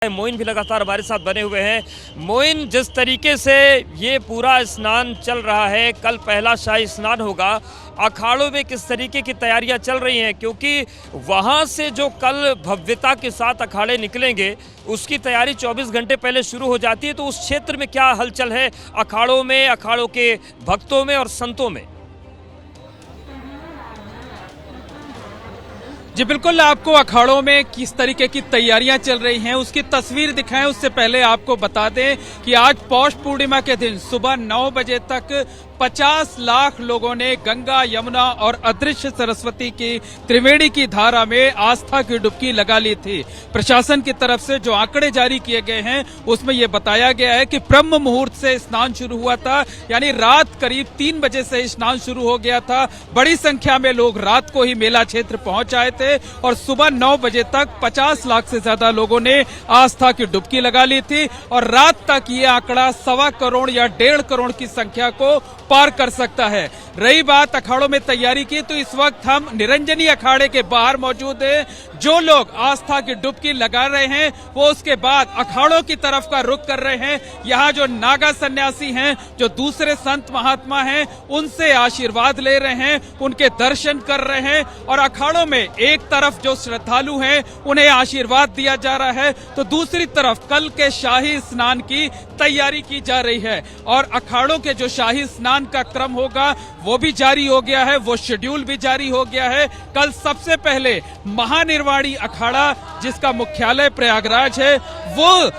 मोइन भी लगातार हमारे साथ बने हुए हैं। मोइन, जिस तरीके से ये पूरा स्नान चल रहा है, कल पहला शाही स्नान होगा, अखाड़ों में किस तरीके की तैयारियां चल रही हैं? क्योंकि वहां से जो कल भव्यता के साथ अखाड़े निकलेंगे उसकी तैयारी 24 घंटे पहले शुरू हो जाती है, तो उस क्षेत्र में क्या हलचल है अखाड़ों में, अखाड़ों के भक्तों में और संतों में? जी बिल्कुल, आपको अखाड़ों में किस तरीके की तैयारियां चल रही हैं उसकी तस्वीर दिखाएं उससे पहले आपको बता दें कि आज पौष पूर्णिमा के दिन सुबह 9 बजे तक 50 लाख लोगों ने गंगा, यमुना और अदृश्य सरस्वती की त्रिवेणी की धारा में आस्था की डुबकी लगा ली थी। प्रशासन की तरफ से जो आंकड़े जारी किए गए हैं उसमें यह बताया गया है कि ब्रह्म मुहूर्त से स्नान शुरू हुआ था, यानी रात करीब 3 बजे से स्नान शुरू हो गया था। बड़ी संख्या में लोग रात को ही मेला क्षेत्र पहुंच आए थे और सुबह 9 बजे तक 50 लाख से ज्यादा लोगों ने आस्था की डुबकी लगा ली थी और रात तक ये आंकड़ा 1.25 करोड़ या 1.5 करोड़ की संख्या को पार कर सकता है। रही बात अखाड़ों में तैयारी की, तो इस वक्त हम निरंजनी अखाड़े के बाहर मौजूद हैं। जो लोग आस्था की डुबकी लगा रहे हैं वो उसके बाद अखाड़ों की तरफ का रुख कर रहे हैं। यहाँ जो नागा सन्यासी हैं, जो दूसरे संत महात्मा हैं, उनसे आशीर्वाद ले रहे हैं, उनके दर्शन कर रहे हैं और अखाड़ों में एक तरफ जो श्रद्धालु हैं उन्हें आशीर्वाद दिया जा रहा है, तो दूसरी तरफ कल के शाही स्नान की तैयारी की जा रही है और अखाड़ों के जो शाही स्नान का क्रम होगा वो भी जारी हो गया है, वो शेड्यूल भी जारी हो गया है। कल सबसे पहले महानिर्वाणी अखाड़ा, जिसका मुख्यालय प्रयागराज है, वो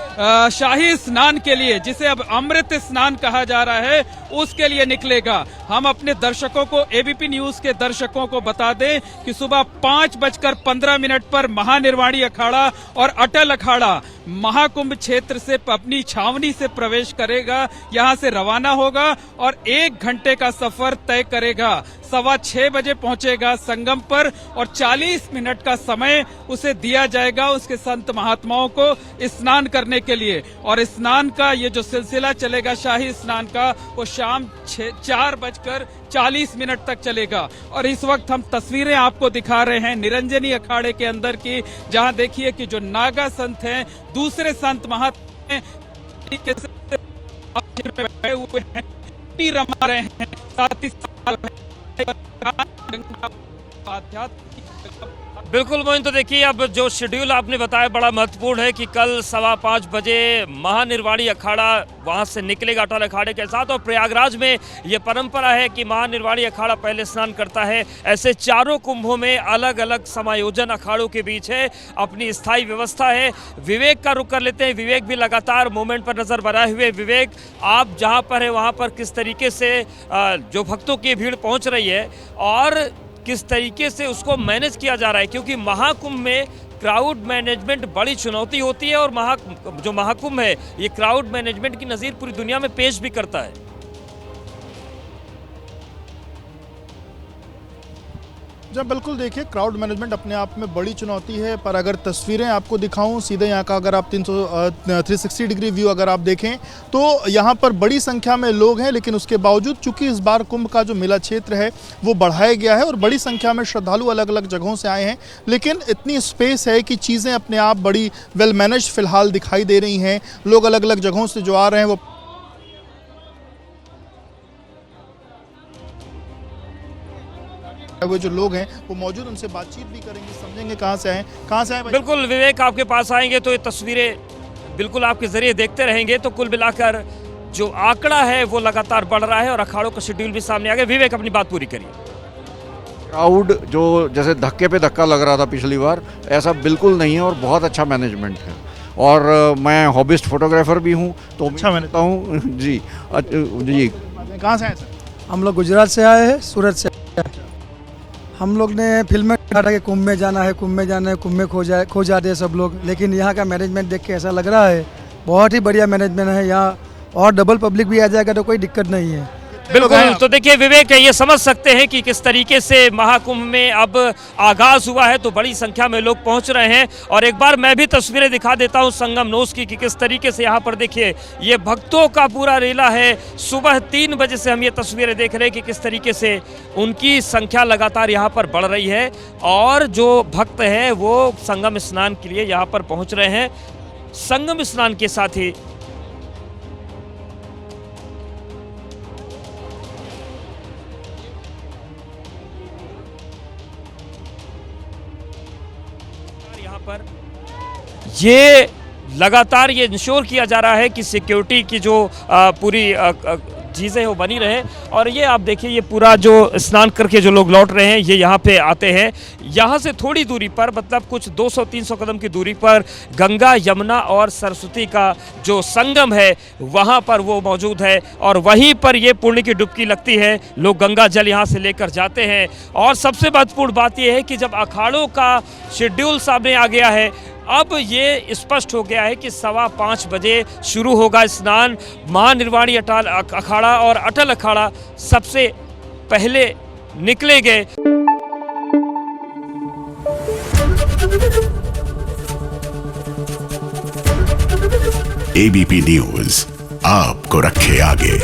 शाही स्नान के लिए, जिसे अब अमृत स्नान कहा जा रहा है, उसके लिए निकलेगा। हम अपने दर्शकों को, एबीपी न्यूज के दर्शकों को बता दें कि सुबह 5:15 पर महानिर्वाणी अखाड़ा और अटल अखाड़ा महाकुंभ क्षेत्र से अपनी छावनी से प्रवेश करेगा, यहां से रवाना होगा और 1 घंटे का सफर तय करेगा। 6:15 बजे पहुंचेगा संगम पर और 40 मिनट का समय उसे दिया जाएगा उसके संत महात्माओं को स्नान करने के लिए। और स्नान का ये जो सिलसिला चलेगा शाही स्नान का, वो शाम 4:40 तक चलेगा। और इस वक्त हम तस्वीरें आपको दिखा रहे हैं निरंजनी अखाड़े के अंदर की, जहां देखिए कि जो नागा संत हैं, दूसरे संत महात्मा हुए हैं, रमा रहे हैं, साथ ही बिल्कुल मोइन, तो देखिए अब जो शेड्यूल आपने बताया बड़ा महत्वपूर्ण है कि कल 5:15 बजे महानिर्वाणी अखाड़ा वहां से निकलेगा अटल अखाड़े के साथ। और प्रयागराज में ये परंपरा है कि महानिर्वाणी अखाड़ा पहले स्नान करता है। ऐसे चारों कुंभों में अलग अलग समायोजन अखाड़ों के बीच है, अपनी स्थायी व्यवस्था है। विवेक का रुख कर लेते हैं। विवेक भी लगातार मूवमेंट पर नजर बनाए हुए। विवेक, आप जहां पर है वहां पर किस तरीके से जो भक्तों की भीड़ पहुंच रही है और किस तरीके से उसको मैनेज किया जा रहा है? क्योंकि महाकुंभ में क्राउड मैनेजमेंट बड़ी चुनौती होती है और जो महाकुंभ है ये क्राउड मैनेजमेंट की नज़ीर पूरी दुनिया में पेश भी करता है। जब बिल्कुल देखिए, क्राउड मैनेजमेंट अपने आप में बड़ी चुनौती है, पर अगर तस्वीरें आपको दिखाऊं सीधे यहाँ का, अगर आप 360 डिग्री व्यू अगर आप देखें तो यहाँ पर बड़ी संख्या में लोग हैं, लेकिन उसके बावजूद चूंकि इस बार कुंभ का जो मेला क्षेत्र है वो बढ़ाया गया है और बड़ी संख्या में श्रद्धालु अलग अलग जगहों से आए हैं, लेकिन इतनी स्पेस है कि चीज़ें अपने आप बड़ी वेल मैनेज फिलहाल दिखाई दे रही हैं। लोग अलग अलग जगहों से जो आ रहे हैं वो जो लोग हैं वो मौजूद, उनसे बातचीत भी करेंगे, समझेंगे कहाँ से आए भाई। बिल्कुल विवेक, आपके पास आएंगे तो ये तस्वीरें बिल्कुल आपके जरिए देखते रहेंगे। तो कुल मिलाकर जो आंकड़ा है वो लगातार बढ़ रहा है और अखाड़ों का शेड्यूल भी सामने आ गया। विवेक, अपनी बात पूरी करिए। क्राउड जो जैसे धक्के पे धक्का लग रहा था पिछली बार, ऐसा बिल्कुल नहीं है और बहुत अच्छा मैनेजमेंट है। और मैं हॉबिस्ट फोटोग्राफर भी हूँ, तो अच्छा मैनेजता हूँ जी। जी, कहाँ से आए सर? हम लोग गुजरात से आए हैं, सूरत से। हम लोग ने फिल्म में कहा था कि कुंभ में जाना है, कुंभ में जाना है, कुंभ में खो जाते हैं सब लोग, लेकिन यहाँ का मैनेजमेंट देख के ऐसा लग रहा है बहुत ही बढ़िया मैनेजमेंट है यहाँ, और डबल पब्लिक भी आ जाएगा तो कोई दिक्कत नहीं है। बिल्कुल, तो देखिए विवेक, ये समझ सकते हैं कि किस तरीके से महाकुंभ में अब आगाज हुआ है, तो बड़ी संख्या में लोग पहुंच रहे हैं। और एक बार मैं भी तस्वीरें दिखा देता हूं संगम नोस की कि किस तरीके से यहाँ पर देखिए ये भक्तों का पूरा रेला है। सुबह 3 बजे से हम ये तस्वीरें देख रहे हैं कि किस तरीके से उनकी संख्या लगातार यहाँ पर बढ़ रही है और जो भक्त हैं वो संगम स्नान के लिए यहाँ पर पहुँच रहे हैं। संगम स्नान के साथ ही यहाँ पर ये लगातार ये इंश्योर किया जा रहा है कि सिक्योरिटी की जो पूरी चीज़ें वो बनी रहे। और ये आप देखिए, ये पूरा जो स्नान करके जो लोग लौट रहे हैं ये यहाँ पे आते हैं। यहाँ से थोड़ी दूरी पर, मतलब कुछ 200-300 कदम की दूरी पर गंगा, यमुना और सरस्वती का जो संगम है वहाँ पर वो मौजूद है और वहीं पर ये पुण्य की डुबकी लगती है। लोग गंगा जल यहाँ से लेकर जाते हैं। और सबसे महत्वपूर्ण बात यह है कि जब अखाड़ों का शेड्यूल सामने आ गया है, अब ये स्पष्ट हो गया है कि 5:15 बजे शुरू होगा स्नान। महानिर्वाणी अटल अखाड़ा और अटल अखाड़ा सबसे पहले निकलेंगे। एबीपी न्यूज आपको रखे आगे।